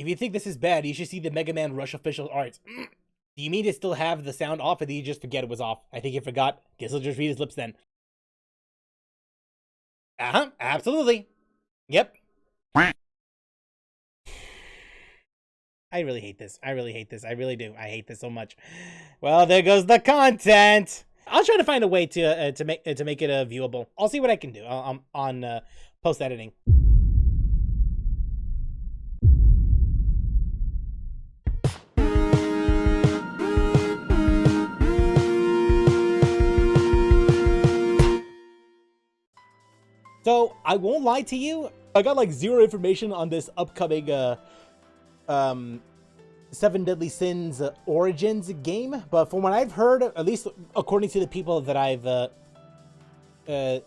If you think this is bad, you should see the Mega Man Rush official art. Do you mean to still have the sound off, or did you just forget it was off? I think you forgot. Guess I'll just read his lips then. Absolutely. Yep. I really hate this. I really hate this. I really do. I hate this so much. Well, there goes the content. I'll try to find a way to make it viewable. I'll see what I can do on post editing. So I won't lie to you. I got like zero information on this upcoming Seven Deadly Sins Origins game, but from what I've heard, at least according to the people that I've they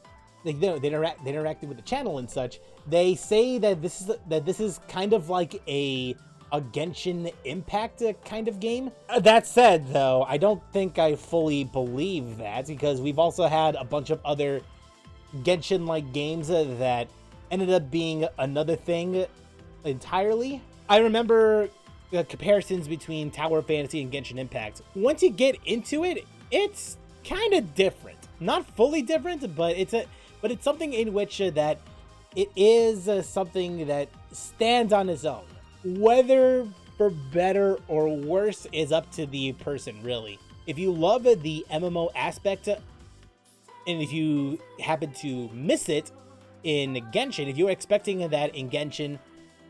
interacted with the channel and such, they say that this is kind of like a Genshin Impact kind of game. That said, though, I don't think I fully believe that, because we've also had a bunch of other Genshin-like games that ended up being another thing entirely. I remember comparisons between Tower of Fantasy and Genshin Impact. Once you get into it, it's kind of different. Not fully different, but it's something in which that it is something that stands on its own. Whether for better or worse is up to the person, really. If you love the MMO aspect, and if you happen to miss it in Genshin, if you're expecting that in Genshin,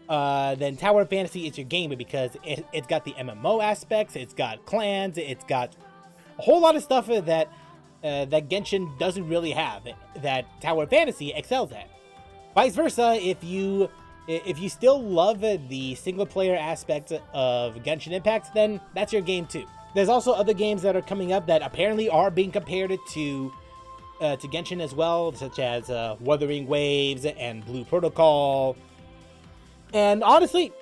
then Tower of Fantasy is your game, because it's got the MMO aspects, it's got clans, it's got a whole lot of stuff that Genshin doesn't really have, that Tower of Fantasy excels at. Vice versa, if you still love the single player aspect of Genshin Impact, then that's your game too. There's also other games that are coming up that apparently are being compared to Genshin as well, such as Wuthering Waves and Blue Protocol. And honestly,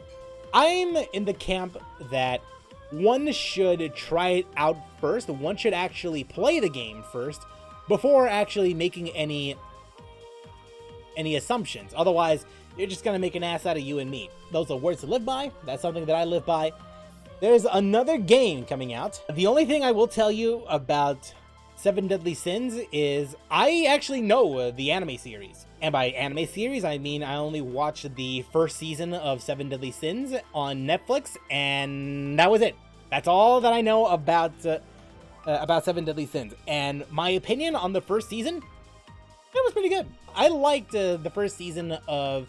I'm in the camp that one should try it out first. One should actually play the game first before actually making any assumptions. Otherwise, you're just gonna make an ass out of you and me. Those are words to live by. That's something that I live by. There's another game coming out. The only thing I will tell you about Seven Deadly Sins is I actually know the anime series. And by anime series, I mean I only watched the first season of Seven Deadly Sins on Netflix, and that was it. That's all that I know about Seven Deadly Sins. And my opinion on the first season, it was pretty good. I liked the first season of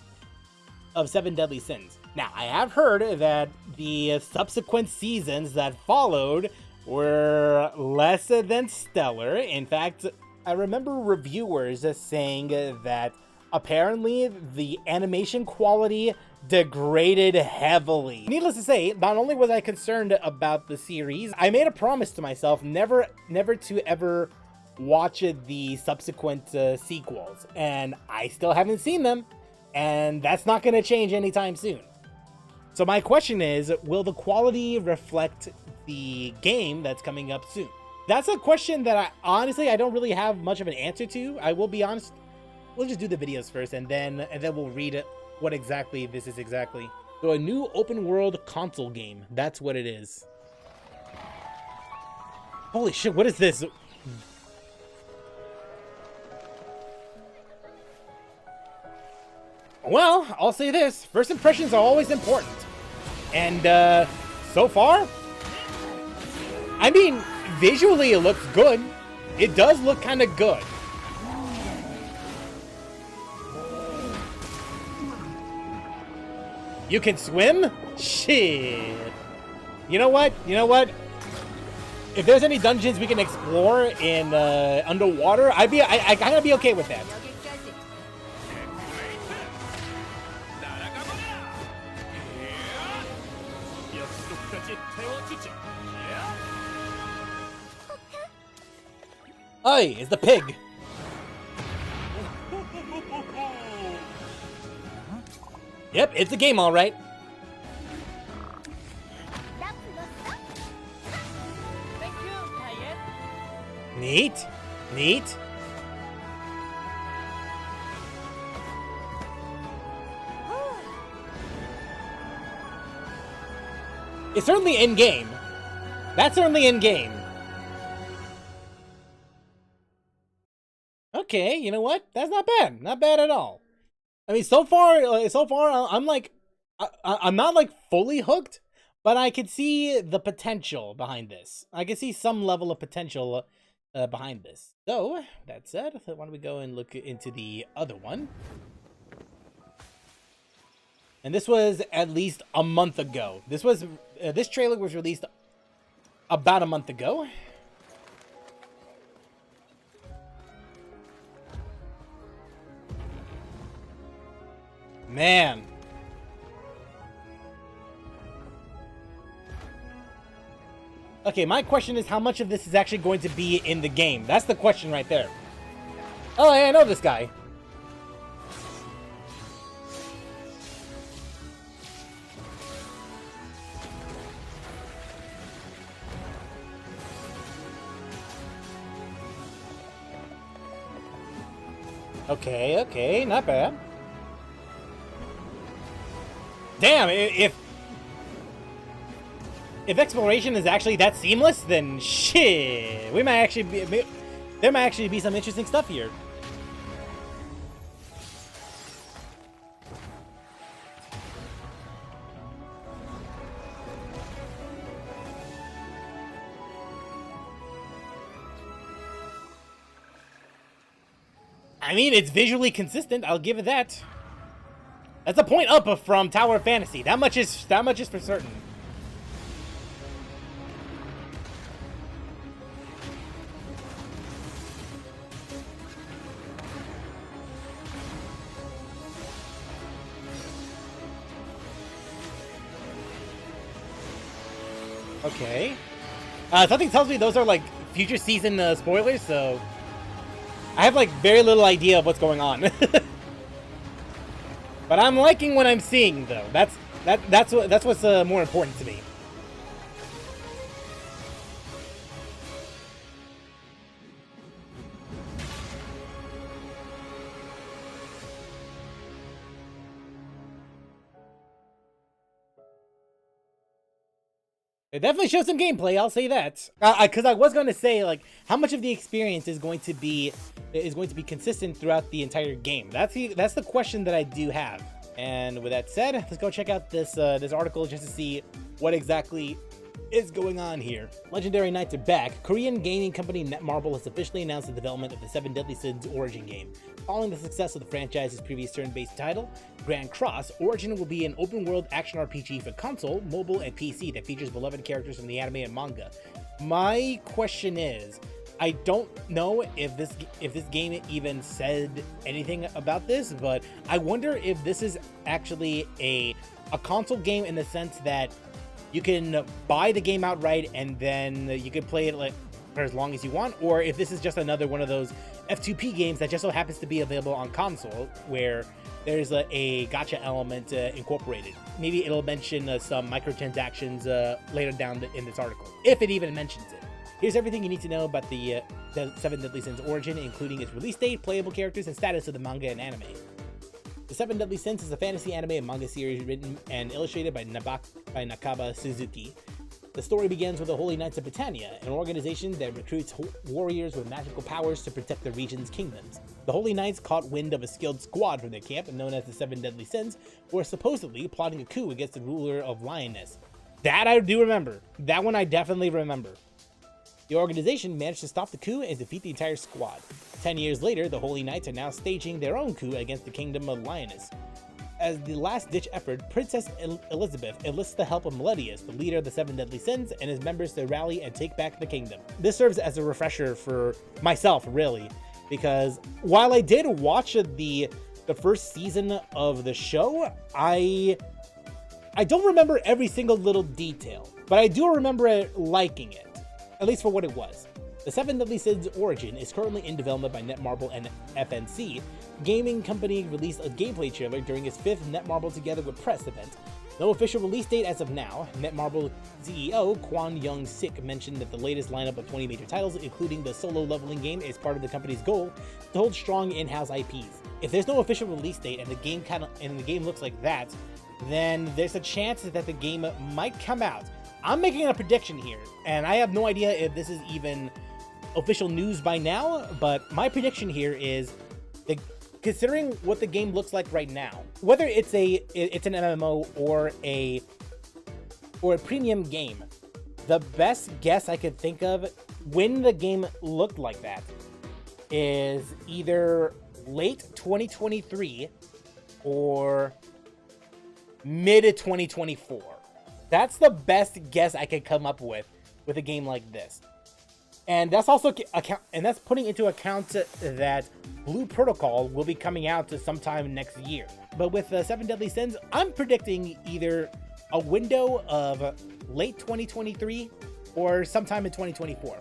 Seven Deadly Sins. Now, I have heard that the subsequent seasons that followed were less than stellar. In fact, I remember reviewers saying that apparently the animation quality degraded heavily. Needless to say, not only was I concerned about the series, I made a promise to myself never to ever watch the subsequent sequels, and I still haven't seen them, and that's not going to change anytime soon. So my question is, will the quality reflect the game that's coming up soon? That's a question that I don't really have much of an answer to. I will be honest. We'll just do the videos first, and then we'll read what exactly this is exactly. So a new open world console game. That's what it is. Holy shit, what is this? Well, I'll say this. First impressions are always important. And so far, I mean, visually it looks good. It does look kind of good. You can swim? Shit. You know what? If there's any dungeons we can explore in underwater, I kind of be okay with that. Hey, it's the pig. Yep, it's a game, all right. Neat. It's certainly in game. That's certainly in game. Okay, you know what? That's not bad. Not bad at all. I mean, so far, I'm like, I'm not like fully hooked, but I can see the potential behind this. I can see some level of potential behind this. So that said, why don't we go and look into the other one? And this was at least a month ago. This trailer was released about a month ago. Man. Okay, my question is how much of this is actually going to be in the game? That's the question right there. Oh, hey, I know this guy. Okay, not bad. Damn, if exploration is actually that seamless, then shit, there might actually be some interesting stuff here. I mean, it's visually consistent. I'll give it that. That's a point up from Tower of Fantasy. That much is for certain. Okay. Something tells me those are like future season spoilers, so I have like very little idea of what's going on. But I'm liking what I'm seeing, though. That's what's more important to me. It definitely shows some gameplay, I'll say that. Because I was going to say, like, how much of the experience is going to be consistent throughout the entire game? That's the question that I do have. And with that said, let's go check out this article just to see what exactly is going on here. Legendary Knights are back. Korean gaming company Netmarble has officially announced the development of the Seven Deadly Sins Origin game. Following the success of the franchise's previous turn-based title, Grand Cross, Origin will be an open-world action RPG for console, mobile, and PC that features beloved characters from the anime and manga. My question is, I don't know if this game even said anything about this, but I wonder if this is actually a console game in the sense that you can buy the game outright and then you can play it like for as long as you want, or if this is just another one of those F2P games that just so happens to be available on console where there's a gacha element incorporated. Maybe it'll mention some microtransactions later down in this article, if it even mentions it. Here's everything you need to know about the Seven Deadly Sins Origin, including its release date, playable characters, and status of the manga and anime. The Seven Deadly Sins is a fantasy anime and manga series written and illustrated by Nakaba Suzuki. The story begins with the Holy Knights of Britannia, an organization that recruits warriors with magical powers to protect the region's kingdoms. The Holy Knights caught wind of a skilled squad from their camp, known as the Seven Deadly Sins, who are supposedly plotting a coup against the ruler of Lioness. That I do remember. That one I definitely remember. The organization managed to stop the coup and defeat the entire squad. 10 years later, the Holy Knights are now staging their own coup against the Kingdom of Lioness. As the last-ditch effort, Princess Elizabeth enlists the help of Meliodas, the leader of the Seven Deadly Sins, and his members to rally and take back the kingdom. This serves as a refresher for myself, really, because while I did watch the first season of the show, I don't remember every single little detail, but I do remember liking it. At least for what it was. The Seven Deadly Sins Origin is currently in development by Netmarble and FNC. Gaming company released a gameplay trailer during its 5th Netmarble Together with Press event. No official release date as of now. Netmarble CEO Kwon Young-sik mentioned that the latest lineup of 20 major titles, including the solo leveling game, is part of the company's goal to hold strong in-house IPs. If there's no official release date and the game looks like that, then there's a chance that the game might come out I'm making a prediction here, and I have no idea if this is even official news by now, but my prediction here is that considering what the game looks like right now, whether it's an MMO or a premium game, the best guess I could think of when the game looked like that is either late 2023 or mid 2024. That's the best guess I could come up with a game like this. And that's also that's putting into account that Blue Protocol will be coming out to sometime next year. But with Seven Deadly Sins, I'm predicting either a window of late 2023 or sometime in 2024.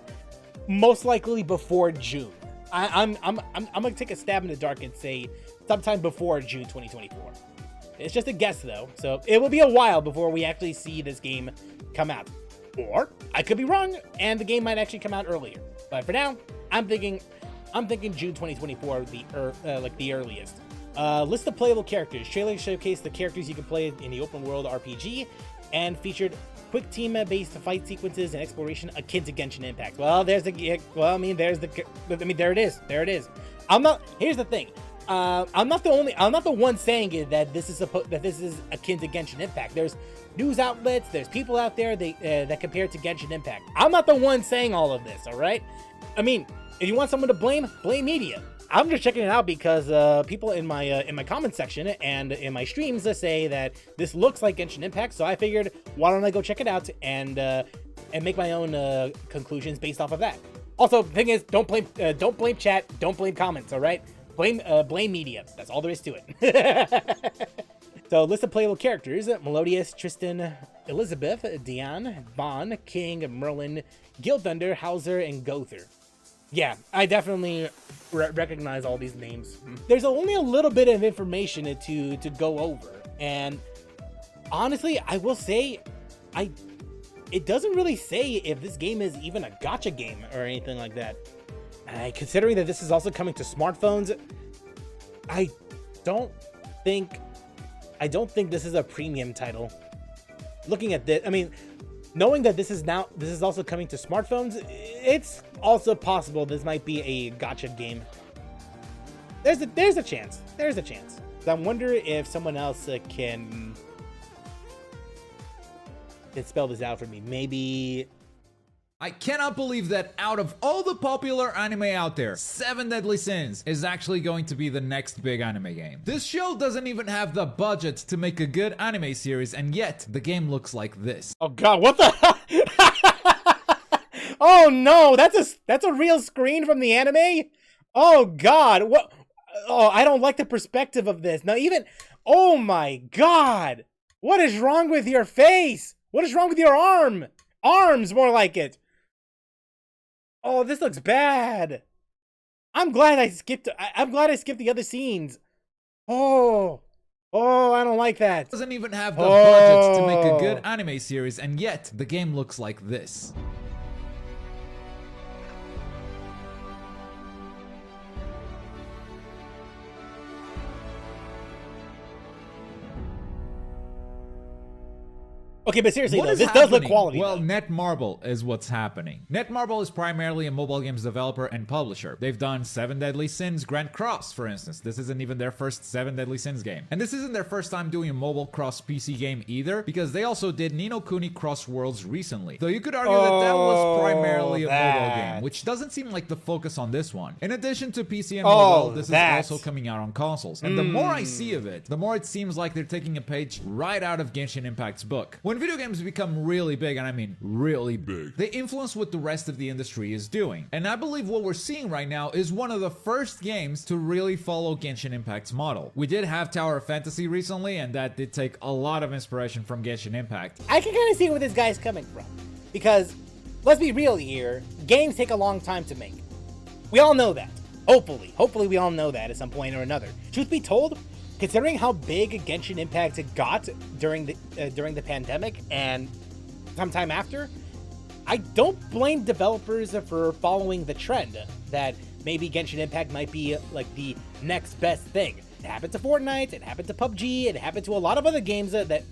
Most likely before June. I'm gonna take a stab in the dark and say sometime before June 2024. It's just a guess though, so it will be a while before we actually see this game come out. Or I could be wrong, and the game might actually come out earlier. But for now, I'm thinking June 2024 would be like the earliest. List of playable characters. Trailer showcased the characters you can play in the open world RPG, and featured quick team-based fight sequences and exploration akin to Genshin Impact. Well, there it is. There it is. Here's the thing. I'm not the one saying it, that this is akin to Genshin Impact. There's news outlets, there's people out there that compare it to Genshin Impact. I'm not the one saying all of this, all right? I mean, if you want someone to blame media. I'm just checking it out because people in my comment section and in my streams say that this looks like Genshin Impact, so I figured, why don't I go check it out and make my own conclusions based off of that. Also, the thing is, don't blame chat, don't blame comments, all right? Blame media. That's all there is to it. So, list of playable characters: Melodious, Tristan, Elizabeth, Diane, Vaughn, King, Merlin, Gilthunder, Hauser, and Gother. Yeah, I definitely recognize all these names. There's only a little bit of information to go over, and honestly, I will say, it doesn't really say if this game is even a gacha game or anything like that. Considering that this is also coming to smartphones, I don't think this is a premium title. Looking at this, I mean, knowing that this is also coming to smartphones, it's also possible this might be a gacha game. There's a chance. So I wonder if someone else can spell this out for me. Maybe. I cannot believe that out of all the popular anime out there, Seven Deadly Sins is actually going to be the next big anime game. This show doesn't even have the budget to make a good anime series, and yet the game looks like this. Oh god, what the Oh no, that's a real screen from the anime? Oh god, what? Oh, I don't like the perspective of this. Now even, oh my god, what is wrong with your face? What is wrong with your arms, more like it. Oh, this looks bad. I'm glad I skipped the other scenes. Oh, I don't like that. Doesn't even have the budget to make a good anime series, and yet the game looks like this. Okay, but seriously though, this does look quality. Well, Netmarble is what's happening. Netmarble is primarily a mobile games developer and publisher. They've done Seven Deadly Sins Grand Cross, for instance. This isn't even their first Seven Deadly Sins game. And this isn't their first time doing a mobile cross PC game either, because they also did Ni no Kuni Cross Worlds recently. Though you could argue that was primarily a mobile game, which doesn't seem like the focus on this one. In addition to PC and mobile, this is also coming out on consoles. And the more I see of it, the more it seems like they're taking a page right out of Genshin Impact's book. When video games become really big, and I mean really big, they influence what the rest of the industry is doing. And I believe what we're seeing right now is one of the first games to really follow Genshin Impact's model. We did have Tower of Fantasy recently, and that did take a lot of inspiration from Genshin Impact. I can kind of see where this guy's coming from, because let's be real here, games take a long time to make. We all know that. Hopefully we all know that at some point or another. Truth be told, considering how big Genshin Impact got during the pandemic and sometime after, I don't blame developers for following the trend that maybe Genshin Impact might be like the next best thing. It happened to Fortnite, it happened to PUBG, it happened to a lot of other games that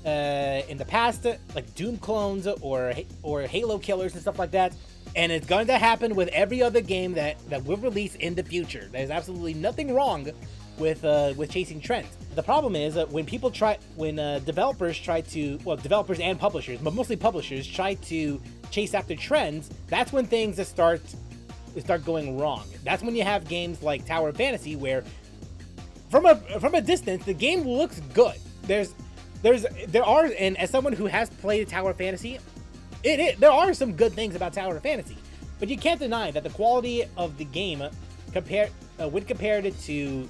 in the past, like Doom clones or Halo killers and stuff like that. And it's going to happen with every other game that will release in the future. There's absolutely nothing wrong with chasing trends. The problem is that when developers try to, well, developers and publishers, but mostly publishers, try to chase after trends, that's when things start going wrong. That's when you have games like Tower of Fantasy, where from a distance the game looks good. There are, and as someone who has played Tower of Fantasy, there are some good things about Tower of Fantasy, but you can't deny that the quality of the game when compared to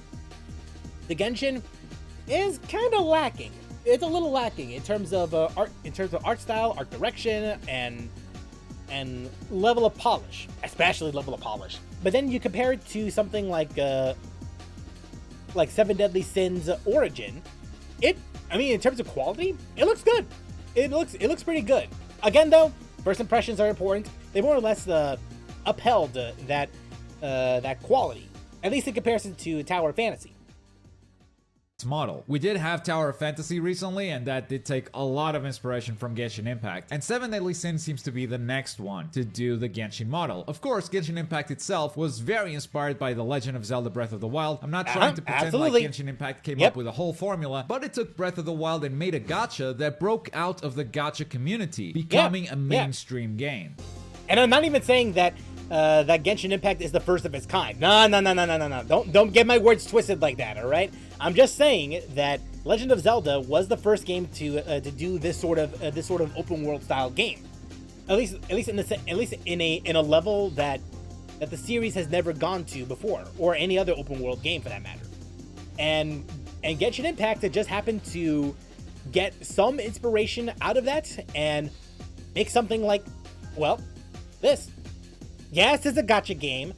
the Genshin is kind of lacking. It's a little lacking in terms of art style, art direction, and level of polish, especially level of polish. But then you compare it to something like Seven Deadly Sins Origin. In terms of quality, it looks good. It looks pretty good. Again, though, first impressions are important. They more or less upheld that quality, at least in comparison to Tower of Fantasy. Model. We did have Tower of Fantasy recently, and that did take a lot of inspiration from Genshin Impact. And Seven Deadly Sins seems to be the next one to do the Genshin model. Of course, Genshin Impact itself was very inspired by The Legend of Zelda Breath of the Wild. I'm not trying to pretend absolutely. like Genshin Impact came up with a whole formula, but it took Breath of the Wild and made a gacha that broke out of the gacha community, becoming a mainstream game. And I'm not even saying that that Genshin Impact is the first of its kind. No. Don't get my words twisted like that, all right? I'm just saying that Legend of Zelda was the first game to do this sort of open world style game. At least in a level that the series has never gone to before, or any other open world game for that matter. And Genshin Impact just happened to get some inspiration out of that and make something like, well, this. Yes, it's a gacha game,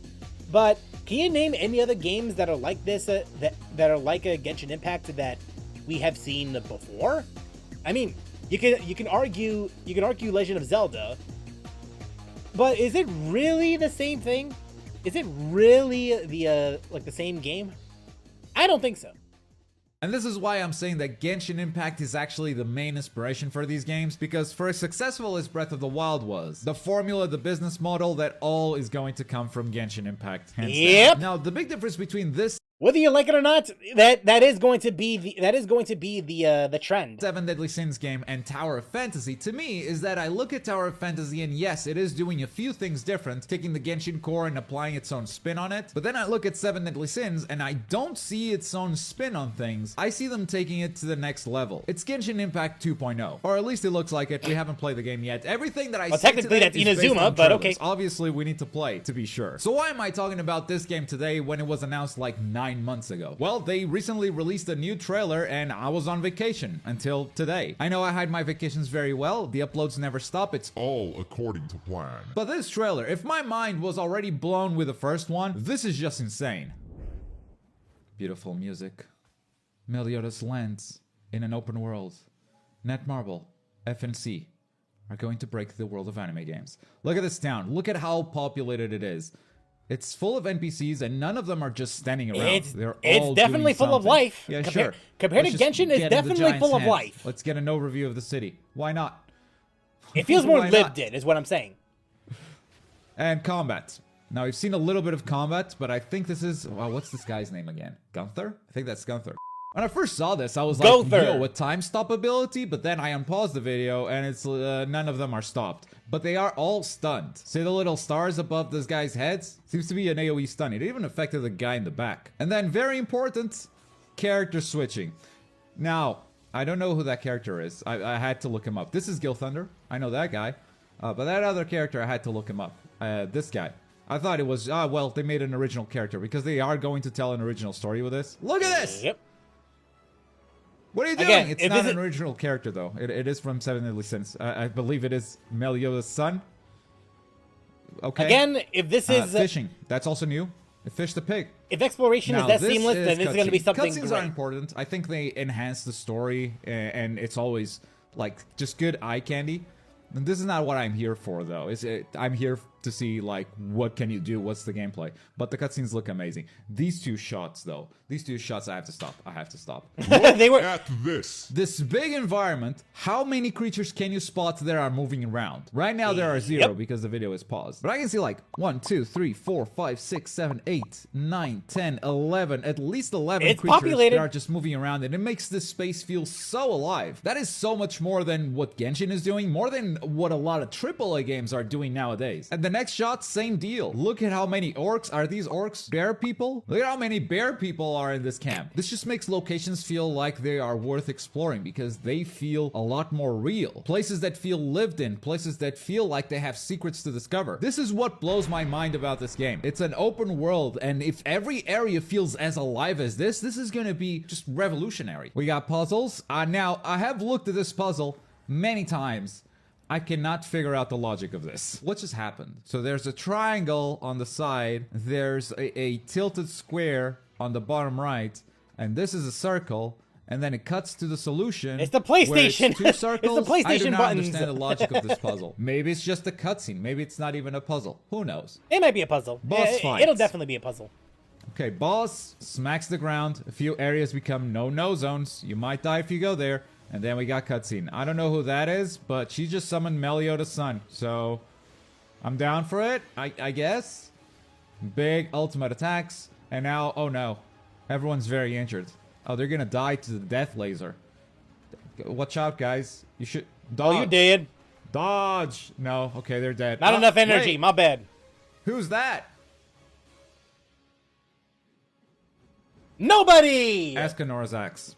but can you name any other games that are like this, that are like a Genshin Impact that we have seen before? I mean, you can argue Legend of Zelda, but is it really the same thing? Is it really the same game? I don't think so. And this is why I'm saying that Genshin Impact is actually the main inspiration for these games, because for as successful as Breath of the Wild was, the formula, the business model, that all is going to come from Genshin Impact. Yep. Now, the big difference between this, whether you like it or not, that is going to be the trend. Seven Deadly Sins game and Tower of Fantasy, to me, is that I look at Tower of Fantasy and yes, it is doing a few things different, taking the Genshin core and applying its own spin on it. But then I look at Seven Deadly Sins and I don't see its own spin on things. I see them taking it to the next level. It's Genshin Impact 2.0, or at least it looks like it. We haven't played the game yet. Everything that I see technically that's Inazuma, but okay. Obviously, we need to play to be sure. So why am I talking about this game today when it was announced like 9 months ago? Well, they recently released a new trailer and I was on vacation until today. I know I hide my vacations very well. The uploads never stop. It's all according to plan. But this trailer, if my mind was already blown with the first one, this is just insane. Beautiful music. Meliodas lands in an open world. Netmarble, FNC are going to break the world of anime games. Look at this town. Look at how populated it is. It's full of NPCs and none of them are just standing around. It's all definitely full of life. Yeah, sure. Let's Compared to just Genshin, it's get into definitely full of Giants' life. Let's get an overview of the city. Why not? It feels more Why lived not? in, is what I'm saying. And combat. Now, we've seen a little bit of combat, but I think this is... Wow, what's this guy's name again? Gunther? I think that's Gunther. When I first saw this, I was like, Gunther. yo, a time stop ability? But then I unpaused the video, and it's none of them are stopped. But they are all stunned. See the little stars above this guy's heads? Seems to be an AoE stun. It even affected the guy in the back. And then, very important, character switching. Now, I don't know who that character is. I had to look him up. This is Gil Thunder. I know that guy. But that other character, I had to look him up. This guy. I thought it was, well, they made an original character because they are going to tell an original story with this. Look at this! Yep. What are you doing? Again, It's not an original character, though. It is from Seven Deadly Sins. I believe it is Meliodas' son. Okay. Again, if this is... fishing. That's also new. Fish the pig. if exploration Now, is that this seamless, is then it's going to be cutscenes. something Cutscenes great. are important. I think they enhance the story, and it's always, like, just good eye candy. And this is not what I'm here for, though. I'm here to see like what can you do, what's the gameplay. But the cutscenes look amazing. These two shots though, I have to stop. They were. At this. This big environment, how many creatures can you spot that are moving around? Right now there are 0 because the video is paused. But I can see like 1, 2, 3, 4, 5, 6, 7, 8, 9, 10, 11, at least 11 It's creatures populated. that are just moving around, and it makes this space feel so alive. That is so much more than what Genshin is doing, more than what a lot of AAA games are doing nowadays. And the next shot, same deal. Look at how many orcs. Are these orcs bear people? Look at how many bear people are in this camp. This just makes locations feel like they are worth exploring because they feel a lot more real. Places that feel lived in, places that feel like they have secrets to discover. This is what blows my mind about this game. It's an open world, and if every area feels as alive as this is gonna be just revolutionary. We got puzzles. Now, I have looked at this puzzle many times. I cannot figure out the logic of this. What just happened? So there's a triangle on the side, there's a tilted square on the bottom right, and this is a circle, and then it cuts to the solution. It's the where PlayStation. It's 2 circles. It's the PlayStation I do not buttons. understand the logic of this puzzle. Maybe it's just a cutscene. Maybe it's not even a puzzle. Who knows? It might be a puzzle. Boss fight. It'll definitely be a puzzle. Okay, boss smacks the ground. A few areas become no zones. You might die if you go there. And then we got cutscene. I don't know who that is, but she just summoned Meliodas' son. So, I'm down for it, I guess. Big ultimate attacks. And now, oh no. Everyone's very injured. Oh, they're gonna die to the death laser. Watch out, guys. You should dodge. Oh, you did. Dodge. No, okay, they're dead. Not Oh, enough energy. wait. My bad. Who's that? Nobody. Escanora's axe.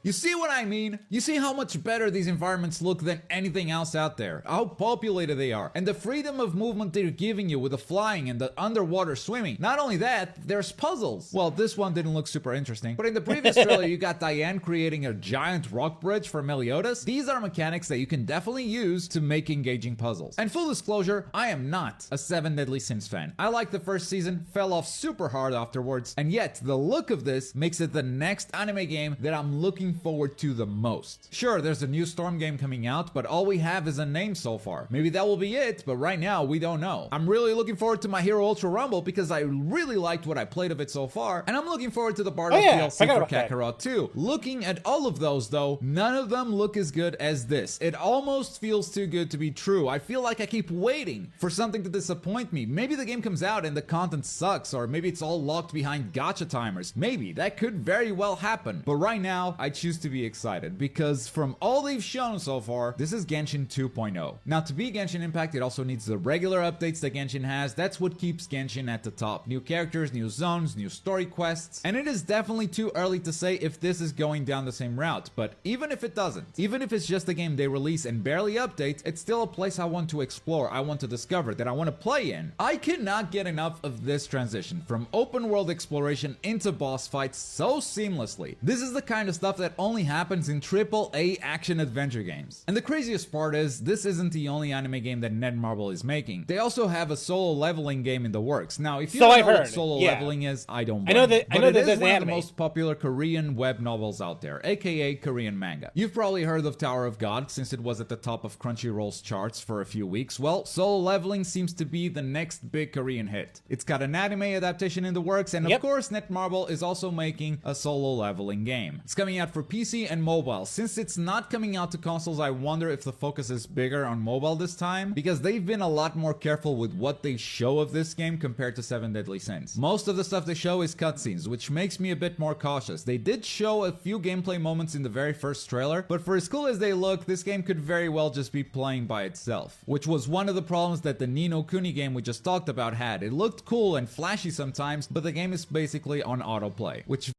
You see what I mean? You see how much better these environments look than anything else out there. How populated they are. And the freedom of movement they're giving you with the flying and the underwater swimming. Not only that, there's puzzles. Well, this one didn't look super interesting. But in the previous trailer, you got Diane creating a giant rock bridge for Meliodas. These are mechanics that you can definitely use to make engaging puzzles. And full disclosure, I am not a 7 Deadly Sins fan. I liked the first season, fell off super hard afterwards. And yet, the look of this makes it the next anime game that I'm looking forward to the most. Sure, there's a new Storm game coming out, but all we have is a name so far. Maybe that will be it, but right now we don't know. I'm really looking forward to My Hero Ultra Rumble because I really liked what I played of it so far, and I'm looking forward to the Bardock DLC for Kakarot too. Looking at all of those though, none of them look as good as this. It almost feels too good to be true. I feel like I keep waiting for something to disappoint me. Maybe the game comes out and the content sucks, or maybe it's all locked behind gacha timers. Maybe, that could very well happen. But right now, I choose to be excited because from all they've shown so far, this is Genshin 2.0. Now, to be Genshin Impact, it also needs the regular updates that Genshin has. That's what keeps Genshin at the top. New characters, new zones, new story quests, and it is definitely too early to say if this is going down the same route, but even if it doesn't, even if it's just a game they release and barely update, it's still a place I want to explore, I want to discover, that I want to play in. I cannot get enough of this transition from open world exploration into boss fights so seamlessly. This is the kind of stuff that only happens in AAA action adventure games. And the craziest part is, this isn't the only anime game that Netmarble is making. They also have a solo leveling game in the works. Now, if you don't know what solo leveling is, I don't blame you. I know that it is there's one an of the anime. most popular Korean web novels out there, aka Korean manga. You've probably heard of Tower of God since it was at the top of Crunchyroll's charts for a few weeks. Well, solo leveling seems to be the next big Korean hit. It's got an anime adaptation in the works, and of course Netmarble is also making a solo leveling game. It's coming out for PC and mobile. Since it's not coming out to consoles, I wonder if the focus is bigger on mobile this time, because they've been a lot more careful with what they show of this game compared to 7 Deadly Sins. Most of the stuff they show is cutscenes, which makes me a bit more cautious. They did show a few gameplay moments in the very first trailer, but for as cool as they look, this game could very well just be playing by itself, which was one of the problems that the Ni no Kuni game we just talked about had. It looked cool and flashy sometimes, but the game is basically on autoplay, which...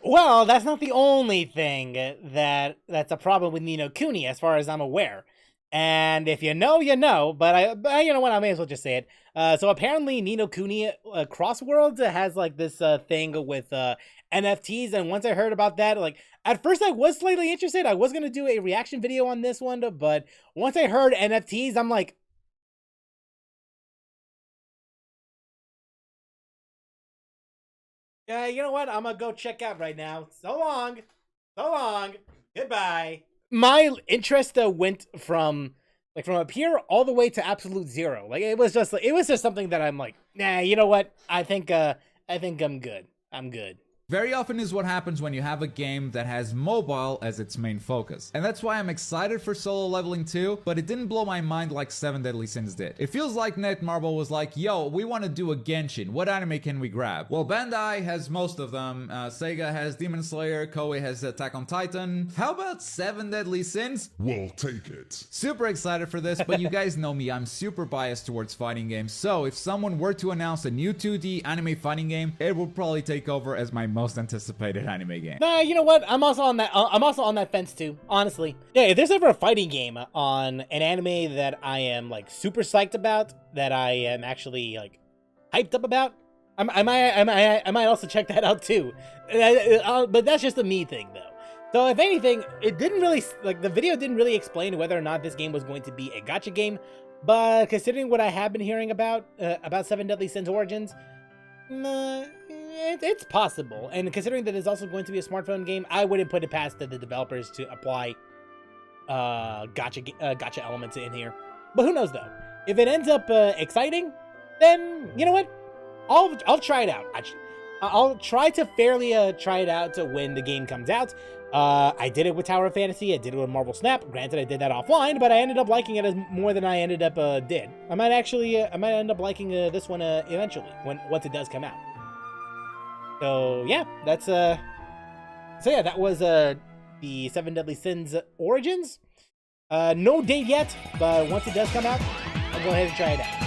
Well, that's not the only thing that's a problem with Ni no Kuni, as far as I'm aware. And if you know, you know. But you know what? I may as well just say it. So apparently, Ni no Kuni Crossworlds has like this thing with NFTs. And once I heard about that, like at first I was slightly interested. I was gonna do a reaction video on this one, but once I heard NFTs, I'm like, yeah, you know what? I'm gonna go check out right now. So long. So long. Goodbye. My interest went from Like from up here all the way to absolute zero. Like it was just something that I'm like, nah, you know what? I think I'm good. I'm good. Very often is what happens when you have a game that has mobile as its main focus. And that's why I'm excited for Solo Leveling 2, but it didn't blow my mind like 7 Deadly Sins did. It feels like Netmarble was like, yo, we want to do a Genshin. What anime can we grab? Well, Bandai has most of them. Sega has Demon Slayer, Koei has Attack on Titan. How about 7 Deadly Sins? We'll take it. Super excited for this, but you guys know me, I'm super biased towards fighting games. So if someone were to announce a new 2D anime fighting game, it would probably take over as my most anticipated anime game. Nah, you know what? I'm also on that fence too, honestly. Yeah, if there's ever a fighting game on an anime that I am like super psyched about, that I am actually like hyped up about, I might also check that out too. But that's just a me thing though. So if anything, it didn't really, like, the video didn't really explain whether or not this game was going to be a gacha game, but considering what I have been hearing about 7 Deadly Sins Origins, it's possible. And considering that it's also going to be a smartphone game, I wouldn't put it past the developers to apply gacha elements in here. But who knows though? If it ends up exciting, then you know what? I'll try it out. I'll try to fairly try it out when the game comes out. I did it with Tower of Fantasy. I did it with Marvel Snap. Granted, I did that offline, but I ended up liking it as more than I ended up did. I might end up liking this one eventually once it does come out. So yeah, that was the 7 Deadly Sins Origins. No date yet, but once it does come out, I'll go ahead and try it out.